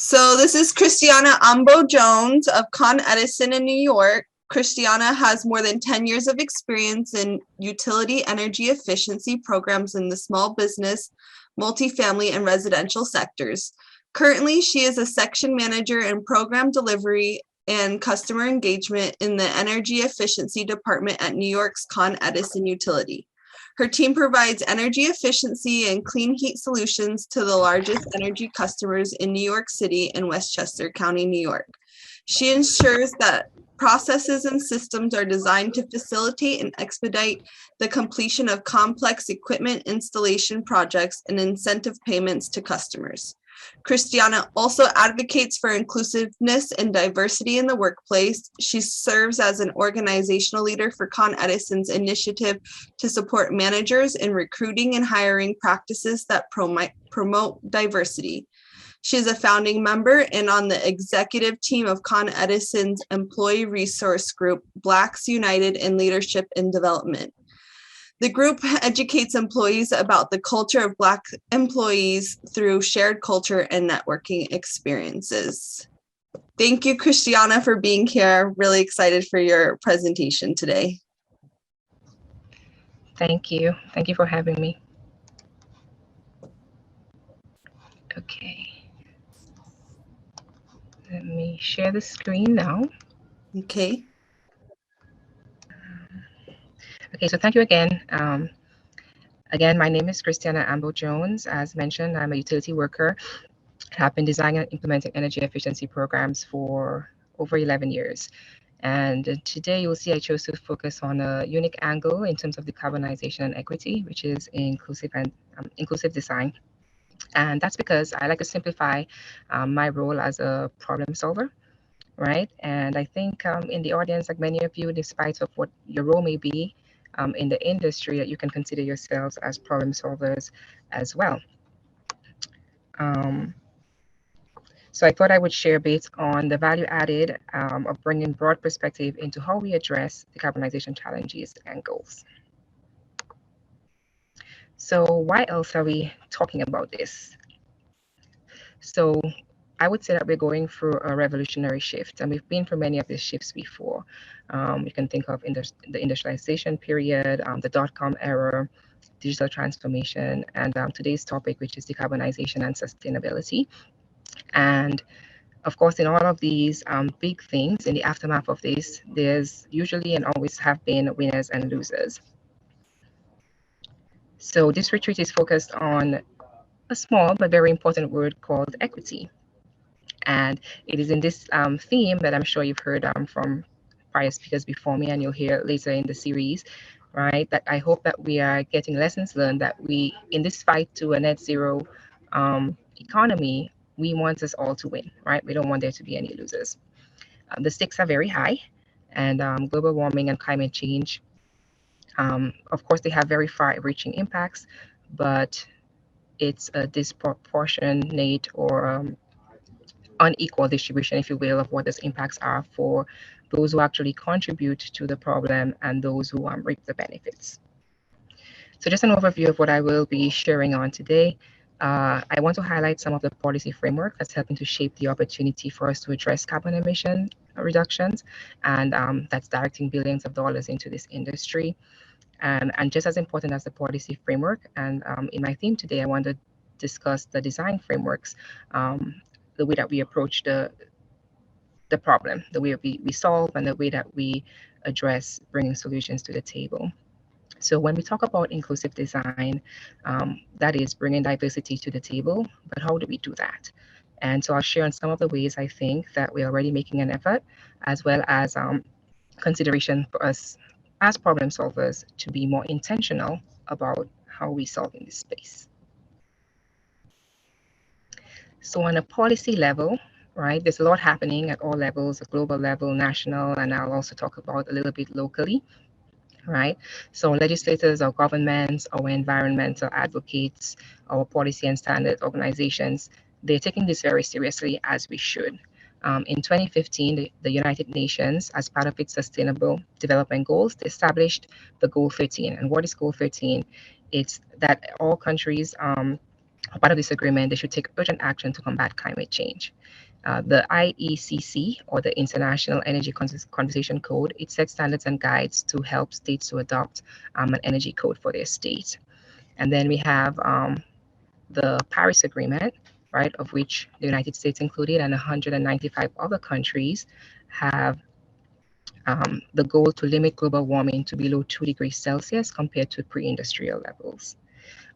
So this is Christianna Ambo-Jones of Con Edison in New York. Christianna has more than 10 years of experience in utility energy efficiency programs in the small business, multifamily, and residential sectors. Currently, she is a section manager in program delivery and customer engagement in the energy efficiency department at New York's Con Edison utility. Her team provides energy efficiency and clean heat solutions to the largest energy customers in New York City and Westchester County, New York. She ensures that processes and systems are designed to facilitate and expedite the completion of complex equipment installation projects and incentive payments to customers. Christianna also advocates for inclusiveness and diversity in the workplace. She serves as an organizational leader for Con Edison's initiative to support managers in recruiting and hiring practices that promote diversity. She is a founding member and on the executive team of Con Edison's employee resource group, Blacks United in Leadership and Development. The group educates employees about the culture of Black employees through shared culture and networking experiences. Thank you, Christianna, for being here. Really excited for your presentation today. Thank you. Thank you for having me. Okay. Let me share the screen now. Okay. Okay, so thank you again. Again, my name is Christianna Ambo-Jones. As mentioned, I'm a utility worker. I've been designing and implementing energy efficiency programs for over 11 years. And today you'll see I chose to focus on a unique angle in terms of decarbonization and equity, which is inclusive design. And that's because I like to simplify my role as a problem solver, right? And I think in the audience, like many of you, despite of what your role may be in the industry, that you can consider yourselves as problem solvers as well. So I thought I would share based on the value added of bringing broad perspective into how we address decarbonization challenges and goals. So why else are we talking about this? So I would say that we're going through a revolutionary shift, and we've been through many of these shifts before. You can think of the industrialization period, the dot-com era, digital transformation, and today's topic, which is decarbonization and sustainability. And of course, in all of these big things, in the aftermath of this, there's usually and always have been winners and losers. So this retreat is focused on a small but very important word called equity. And it is in this theme that I'm sure you've heard from prior speakers before me, and you'll hear later in the series, right? That I hope that we are getting lessons learned, that we, in this fight to a net zero economy, we want us all to win, right? We don't want there to be any losers. The stakes are very high, and global warming and climate change, of course, they have very far-reaching impacts, but it's a disproportionate or unequal distribution, if you will, of what those impacts are for those who actually contribute to the problem and those who reap the benefits. So just an overview of what I will be sharing on today. I want to highlight some of the policy framework that's helping to shape the opportunity for us to address carbon emission reductions, and that's directing billions of dollars into this industry. And just as important as the policy framework, and in my theme today, I want to discuss the design frameworks, the way that we approach the problem, the way we solve, and the way that we address bringing solutions to the table. So when we talk about inclusive design, that is bringing diversity to the table, but how do we do that? And so I'll share on some of the ways I think that we're already making an effort, as well as consideration for us as problem solvers to be more intentional about how we solve in this space. So on a policy level, right, there's a lot happening at all levels, at global level, national, and I'll also talk about a little bit locally, right? So legislators, our governments, our environmental advocates, our policy and standard organizations, they're taking this very seriously, as we should. In 2015, the United Nations, as part of its Sustainable Development Goals, established the Goal 13. And what is Goal 13? It's that all countries part of this agreement, they should take urgent action to combat climate change. The IECC, or the International Energy Conservation Code, it sets standards and guides to help states to adopt an energy code for their state. And then we have the Paris Agreement, right, of which the United States included, and 195 other countries have the goal to limit global warming to below 2 degrees Celsius compared to pre-industrial levels.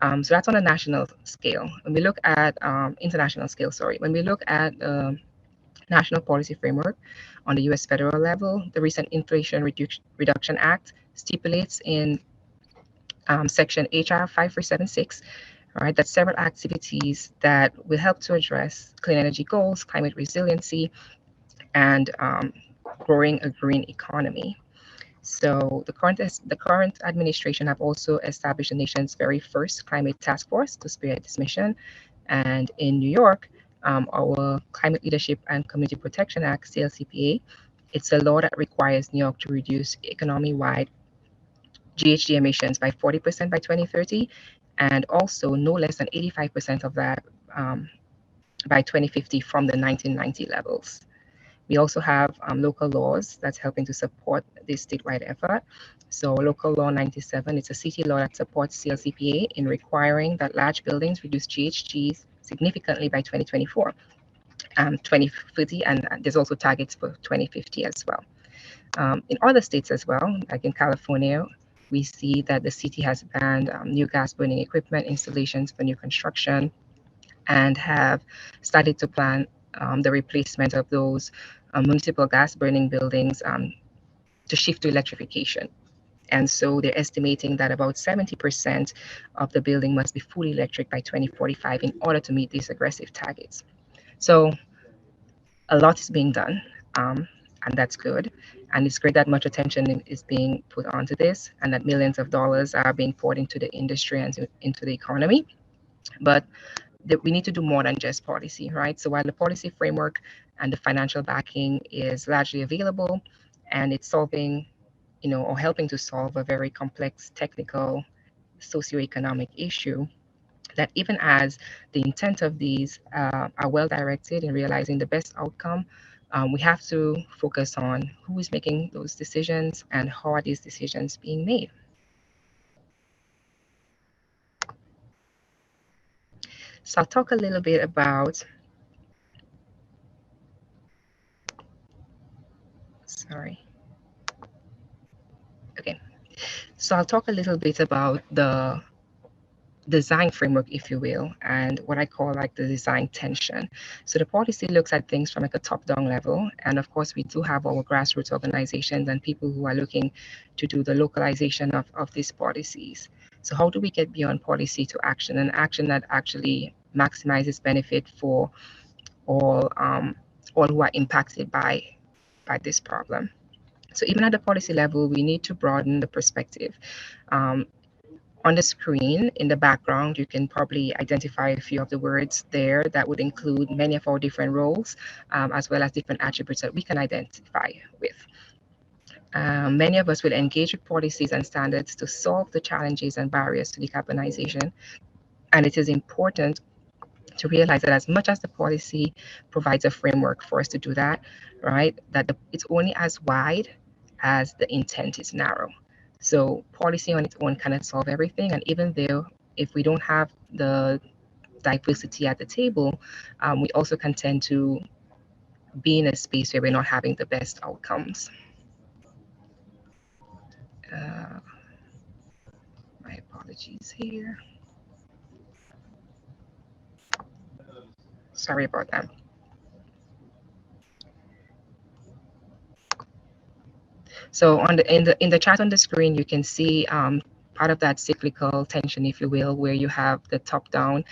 So that's on a national scale. When we look at international scale, sorry, when we look at national policy framework on the US federal level, the recent Inflation Reduction Act stipulates in section HR 5376, right, that several activities that will help to address clean energy goals, climate resiliency, and growing a green economy. So the current administration have also established the nation's very first climate task force to spearhead this mission. And in New York, our Climate Leadership and Community Protection Act, CLCPA, it's a law that requires New York to reduce economy-wide GHG emissions by 40% by 2030, and also no less than 85% of that by 2050 from the 1990 levels. We also have local laws that's helping to support this statewide effort. So Local Law 97, it's a city law that supports CLCPA in requiring that large buildings reduce GHGs significantly by 2024, 2050, and there's also targets for 2050 as well. In other states as well, like in California, we see that the city has banned new gas burning equipment installations for new construction and have started to plan the replacement of those municipal gas burning buildings to shift to electrification. And so they're estimating that about 70% of the building must be fully electric by 2045 in order to meet these aggressive targets. So a lot is being done, and that's good. And it's great that much attention is being put onto this and that millions of dollars are being poured into the industry and into the economy. But we need to do more than just policy, right? So while the policy framework and the financial backing is largely available and it's solving, or helping to solve a very complex technical socioeconomic issue, that even as the intent of these are well directed in realizing the best outcome, we have to focus on who is making those decisions and how are these decisions being made. So I'll talk a little bit about, okay. So I'll talk a little bit about the design framework, if you will, and what I call like the design tension. So the policy looks at things from like a top-down level, and of course we do have our grassroots organizations and people who are looking to do the localization of these policies. So how do we get beyond policy to action, and action that actually maximizes benefit for all who are impacted by this problem? So even at the policy level, we need to broaden the perspective. On the screen in the background, you can probably identify a few of the words there that would include many of our different roles, as well as different attributes that we can identify with. Many of us will engage with policies and standards to solve the challenges and barriers to decarbonization. And it is important to realize that as much as the policy provides a framework for us to do that, right, that it's only as wide as the intent is narrow. So policy on its own cannot solve everything. And even though if we don't have the diversity at the table, we also can tend to be in a space where we're not having the best outcomes. My apologies here. Sorry about that. So in the chart on the screen, you can see part of that cyclical tension, if you will, where you have the top-down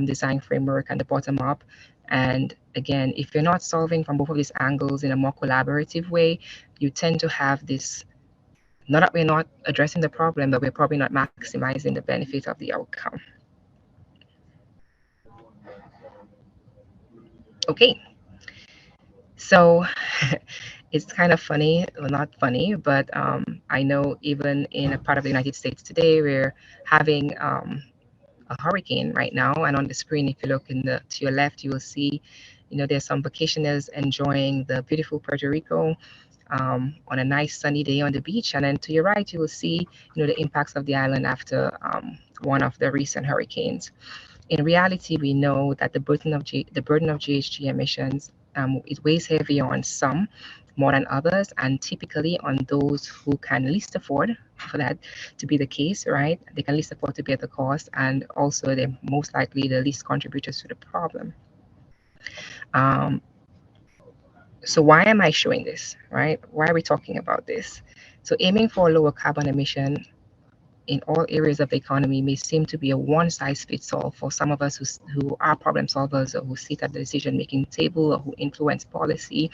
design framework and the bottom-up. And again, if you're not solving from both of these angles in a more collaborative way, you tend to have this, not that we're not addressing the problem, but we're probably not maximizing the benefit of the outcome. Okay, so it's kind of funny, well, not funny, but I know even in a part of the United States today, we're having a a hurricane right now. And on the screen, if you look to your left, you will see, there's some vacationers enjoying the beautiful Puerto Rico on a nice sunny day on the beach. And then to your right, you will see, the impacts of the island after one of the recent hurricanes. In reality, we know that the burden of GHG emissions, it weighs heavier on some more than others, and typically on those who can least afford for that to be the case, right? They can least afford to bear the cost, and also they're most likely the least contributors to the problem. So why am I showing this, right? Why are we talking about this? So aiming for a lower carbon emission in all areas of the economy may seem to be a one-size-fits-all for some of us who are problem solvers, or who sit at the decision-making table, or who influence policy,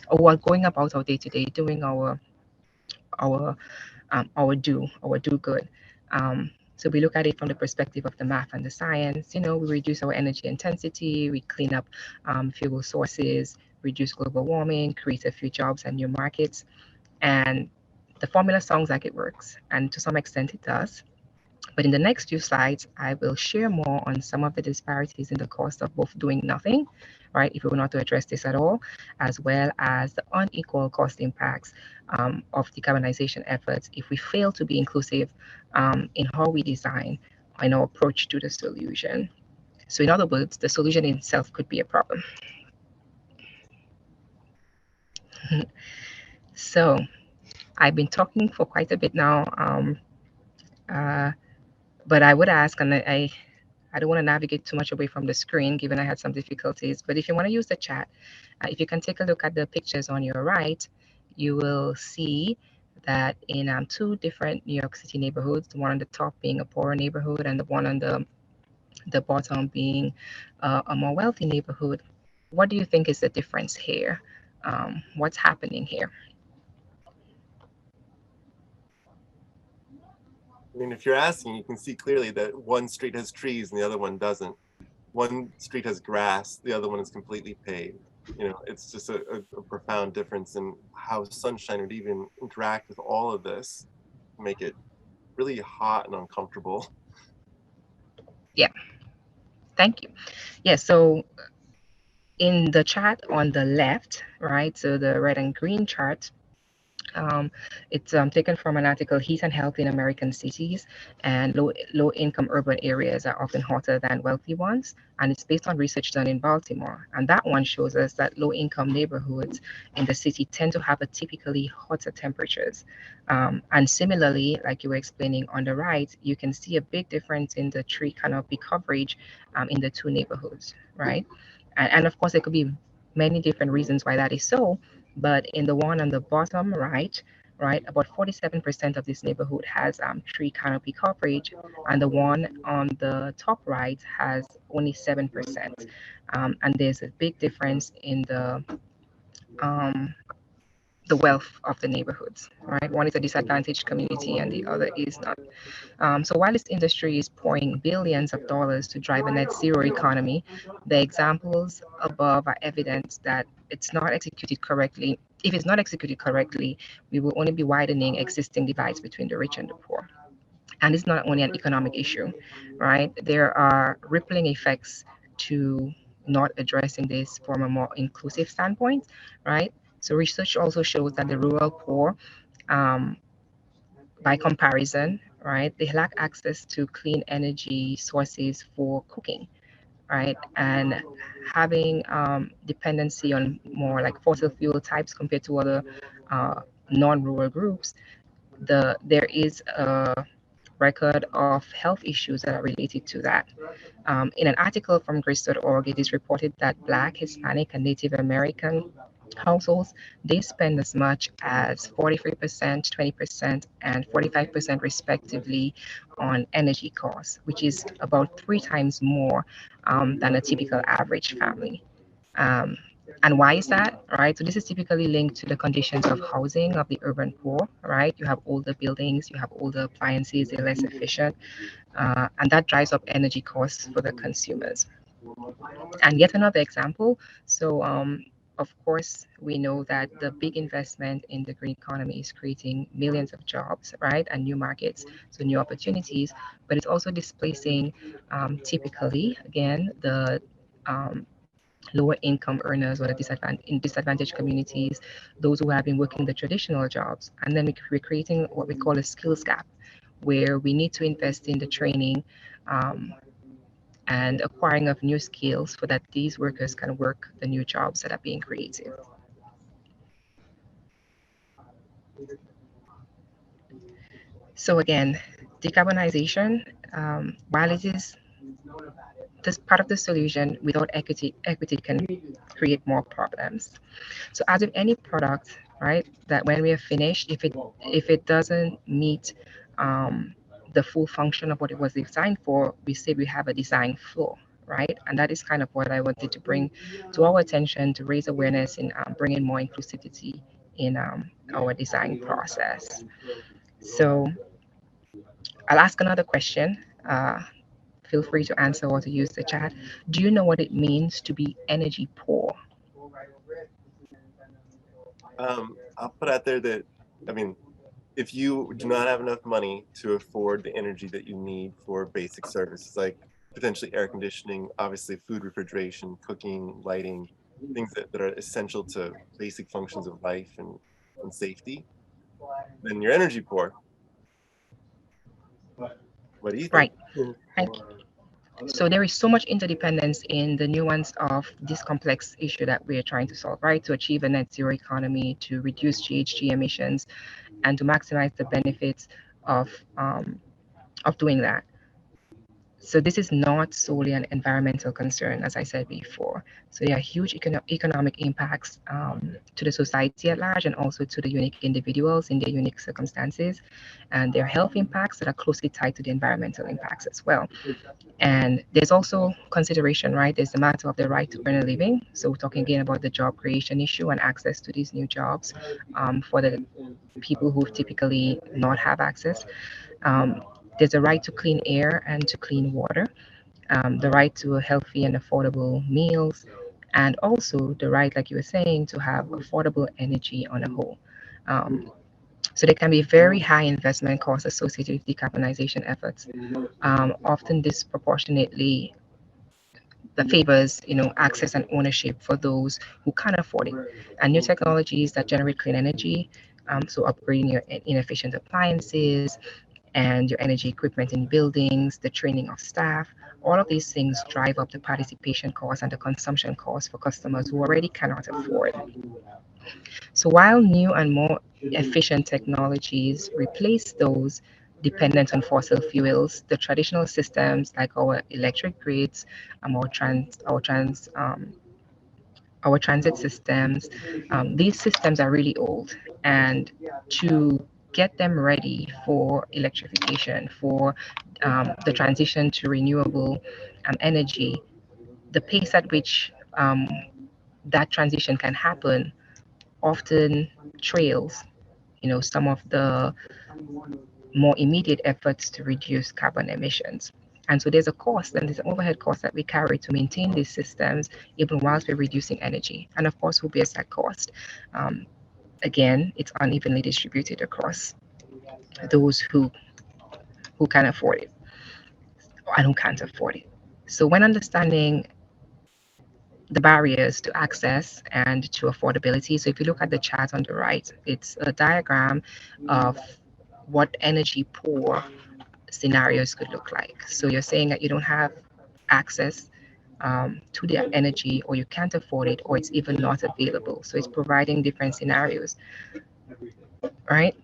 or who are going about our day-to-day doing our do good. So we look at it from the perspective of the math and the science. We reduce our energy intensity, we clean up fuel sources, reduce global warming, create a few jobs and new markets. And the formula sounds like it works, and to some extent it does. But in the next few slides, I will share more on some of the disparities in the cost of both doing nothing, right, if we were not to address this at all, as well as the unequal cost impacts of decarbonization efforts if we fail to be inclusive in how we design and our approach to the solution. So in other words, the solution itself could be a problem. So I've been talking for quite a bit now, but I would ask, and I don't want to navigate too much away from the screen, given I had some difficulties. But if you want to use the chat, if you can take a look at the pictures on your right, you will see that in two different New York City neighborhoods, the one on the top being a poorer neighborhood, and the one on the bottom being a more wealthy neighborhood. What do you think is the difference here? What's happening here? I mean, if you're asking, you can see clearly that one street has trees and the other one doesn't. One street has grass, the other one is completely paved. It's just a profound difference in how sunshine would even interact with all of this, make it really hot and uncomfortable. Yeah, thank you. Yeah, so in the chart on the left, right, so the red and green chart, it's taken from an article, Heat and Health in American Cities, and low income urban areas are often hotter than wealthy ones. And it's based on research done in Baltimore. And that one shows us that low income neighborhoods in the city tend to have a typically hotter temperatures. And similarly, like you were explaining on the right, you can see a big difference in the tree canopy coverage in the two neighborhoods, right? And of course, there could be many different reasons why that is so. But in the one on the bottom right, about 47% of this neighborhood has tree canopy coverage, and the one on the top right has only 7%. And there's a big difference in the wealth of the neighborhoods, right? One is a disadvantaged community and the other is not. So while this industry is pouring billions of dollars to drive a net zero economy, the examples above are evidence that it's not executed correctly. If it's not executed correctly, we will only be widening existing divides between the rich and the poor. And it's not only an economic issue, right? There are rippling effects to not addressing this from a more inclusive standpoint, right? So research also shows that the rural poor, by comparison, right, they lack access to clean energy sources for cooking, right? And having dependency on more like fossil fuel types compared to other non-rural groups, there is a record of health issues that are related to that. In an article from Grace.org, it is reported that Black, Hispanic, and Native American households, they spend as much as 43%, 20%, and 45% respectively on energy costs, which is about 3 times more than a typical average family. And why is that, right? So this is typically linked to the conditions of housing of the urban poor, right? You have older buildings, you have older appliances, they're less efficient, and that drives up energy costs for the consumers. And yet another example, so of course, we know that the big investment in the green economy is creating millions of jobs, right, and new markets, so new opportunities, but it's also displacing typically, again, the lower income earners or the in disadvantaged communities, those who have been working the traditional jobs. And then we're creating what we call a skills gap, where we need to invest in the training um, and acquiring of new skills so that these workers can work the new jobs that are being created. So again, decarbonization, while it is this part of the solution, without equity can create more problems. So as with any product, right, that when we are finished, if it doesn't meet the full function of what it was designed for, we say we have a design flaw, right? And that is kind of what I wanted to bring to our attention, to raise awareness in bringing more inclusivity in our design process. So I'll ask another question. Feel free to answer or to use the chat. Do you know what it means to be energy poor? I'll put out there that, I mean, if you do not have enough money to afford the energy that you need for basic services like potentially air conditioning, obviously food refrigeration, cooking, lighting, things that are essential to basic functions of life and safety, then you're energy poor. What do you think? Right. Thank you. So there is so much interdependence in the nuance of this complex issue that we are trying to solve, right? To achieve a net zero economy, to reduce GHG emissions, and to maximize the benefits of doing that. So this is not solely an environmental concern, as I said before. So there are huge economic impacts to the society at large and also to the unique individuals in their unique circumstances. And there are health impacts that are closely tied to the environmental impacts as well. And there's also consideration, right? There's the matter of the right to earn a living. So we're talking again about the job creation issue and access to these new jobs for the people who typically not have access. Um, there's a right to clean air and to clean water, the right to healthy and affordable meals, and also the right, like you were saying, to have affordable energy on a whole. So there can be very high investment costs associated with decarbonization efforts, often disproportionately that favors, access and ownership for those who can't afford it. And new technologies that generate clean energy, so upgrading your inefficient appliances, and your energy equipment in buildings, the training of staff, all of these things drive up the participation costs and the consumption costs for customers who already cannot afford. So while new and more efficient technologies replace those dependent on fossil fuels, the traditional systems like our electric grids, our transit systems, these systems are really old, and to get them ready for electrification, for the transition to renewable energy, the pace at which that transition can happen often trails, some of the more immediate efforts to reduce carbon emissions. And so there's a cost and there's an overhead cost that we carry to maintain these systems, even whilst we're reducing energy. And of course, who bears that cost? Again, it's unevenly distributed across those who can afford it and who can't afford it. So when understanding the barriers to access and to affordability. So if you look at the chart on the right, it's a diagram of what energy poor scenarios could look like. So you're saying that you don't have access to the energy, or you can't afford it, or it's even not available. So it's providing different scenarios, right?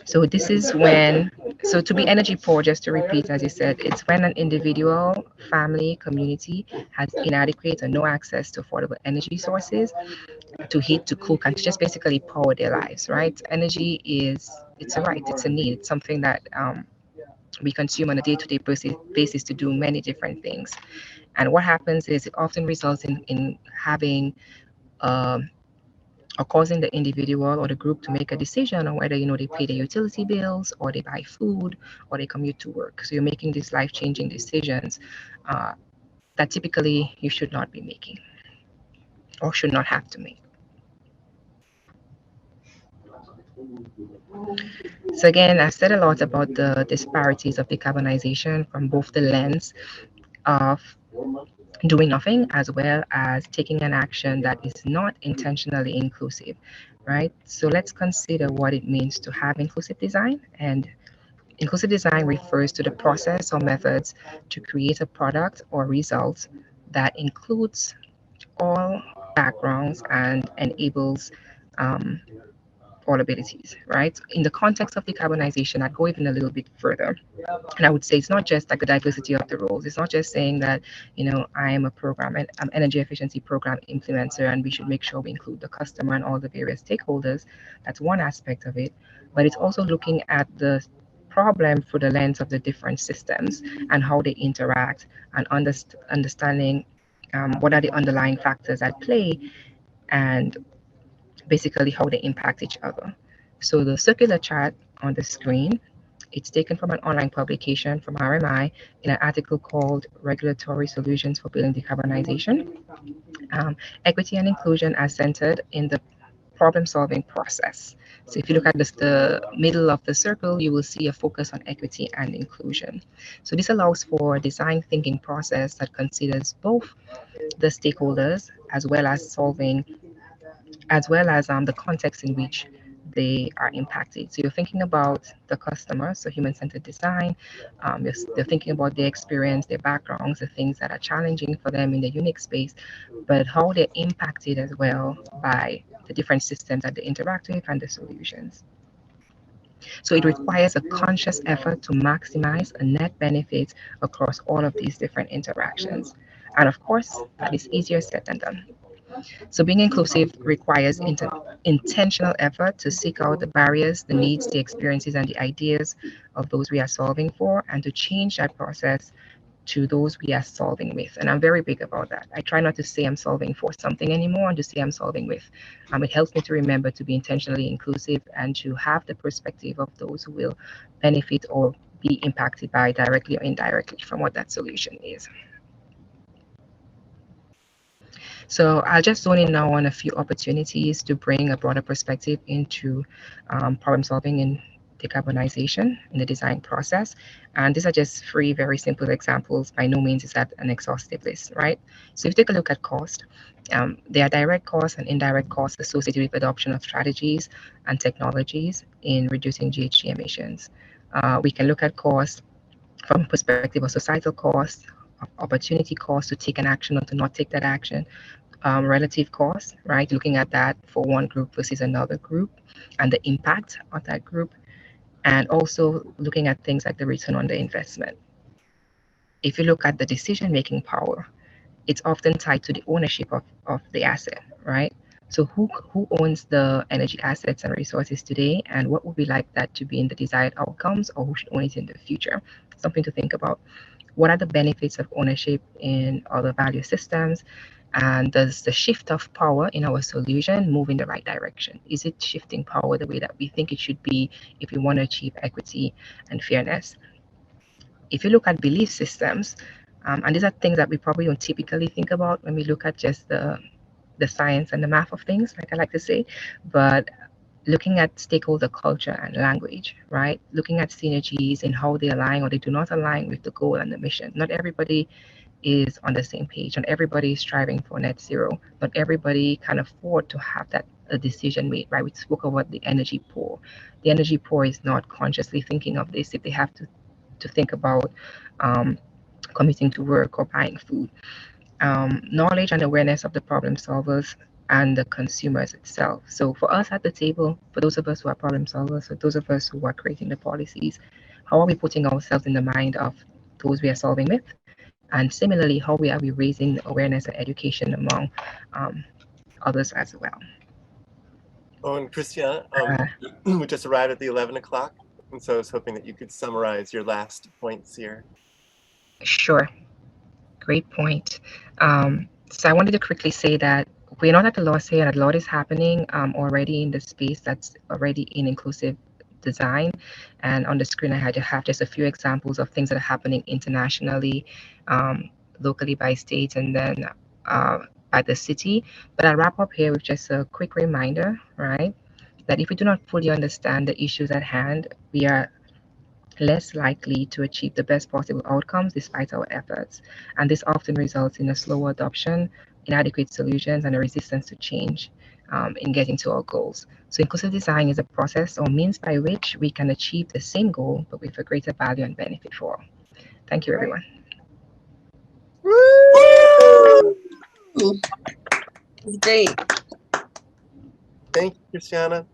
So this is when, so to be energy poor, just to repeat, as you said, it's when an individual, family, community has inadequate or no access to affordable energy sources to heat, to cook, and to just basically power their lives, right? Energy it's a right, it's a need, it's something that we consume on a day-to-day basis to do many different things. And what happens is it often results in having um, or causing the individual or the group to make a decision on whether they pay their utility bills, or they buy food, or they commute to work. So you're making these life-changing decisions that typically you should not be making. or should not have to make. So again, I've said a lot about the disparities of decarbonization from both the lens of doing nothing as well as taking an action that is not intentionally inclusive, right? So let's consider what it means to have inclusive design. And inclusive design refers to the process or methods to create a product or result that includes all backgrounds and enables um, all abilities, right? In the context of decarbonization, I'd go even a little bit further. And I would say it's not just like the diversity of the roles. It's not just saying that, I am a program, and I'm energy efficiency program implementer, and we should make sure we include the customer and all the various stakeholders. That's one aspect of it. But it's also looking at the problem through the lens of the different systems and how they interact, and understanding what are the underlying factors at play, and basically how they impact each other. So the circular chart on the screen, it's taken from an online publication from RMI in an article called Regulatory Solutions for Building Decarbonization. Equity and inclusion are centered in the problem-solving process. So if you look at the middle of the circle, you will see a focus on equity and inclusion. So this allows for a design thinking process that considers both the stakeholders as well as the context in which they are impacted. So you're thinking about the customer, so human-centered design. They're thinking about their experience, their backgrounds, the things that are challenging for them in the unique space, but how they're impacted as well by the different systems that they interact with and the solutions. So it requires a conscious effort to maximize a net benefit across all of these different interactions. And of course, that is easier said than done. So being inclusive requires intentional effort to seek out the barriers, the needs, the experiences, and the ideas of those we are solving for, and to change that process to those we are solving with. And I'm very big about that. I try not to say I'm solving for something anymore and to say I'm solving with. It helps me to remember to be intentionally inclusive and to have the perspective of those who will benefit or be impacted by directly or indirectly from what that solution is. So I'll just zone in now on a few opportunities to bring a broader perspective into problem solving in decarbonization in the design process. And these are just three very simple examples. By no means is that an exhaustive list, right? So if you take a look at cost, there are direct costs and indirect costs associated with adoption of strategies and technologies in reducing GHG emissions. We can look at cost from perspective of societal cost, opportunity cost to take an action or to not take that action, relative cost, right? Looking at that for one group versus another group and the impact of that group, and also looking at things like the return on the investment. If you look at the decision-making power, it's often tied to the ownership of the asset, right? So who owns the energy assets and resources today, and what would we like that to be in the desired outcomes, or who should own it in the future? Something to think about. What are the benefits of ownership in other value systems? And does the shift of power in our solution move in the right direction? Is it shifting power the way that we think it should be if we want to achieve equity and fairness? If you look at belief systems, and these are things that we probably don't typically think about when we look at just the science and the math of things, like I like to say, but looking at stakeholder culture and language, right? Looking at synergies and how they align or they do not align with the goal and the mission. Not everybody is on the same page, and everybody is striving for net zero, but everybody can afford to have that a decision made, right? We spoke about the energy poor. The energy poor is not consciously thinking of this if they have to think about commuting to work or buying food. Knowledge and awareness of the problem solvers and the consumers itself. So for us at the table, for those of us who are problem solvers, for those of us who are creating the policies, how are we putting ourselves in the mind of those we are solving with? And similarly, how are we raising awareness and education among others as well? Oh, and Christianna, we just arrived at the 11 o'clock, and so I was hoping that you could summarize your last points here. Sure. Great point. So I wanted to quickly say that we're not at the loss here. A lot is happening already in the space that's already in inclusive design. And on the screen, I had to have just a few examples of things that are happening internationally, locally by state, and then at the city. But I'll wrap up here with just a quick reminder, right? That if we do not fully understand the issues at hand, we are less likely to achieve the best possible outcomes despite our efforts. And this often results in a slower adoption, inadequate solutions, and a resistance to change in getting to our goals. So inclusive design is a process or means by which we can achieve the same goal, but with a greater value and benefit for all. Thank you, everyone. Woo! It's great. Thank you, Christianna.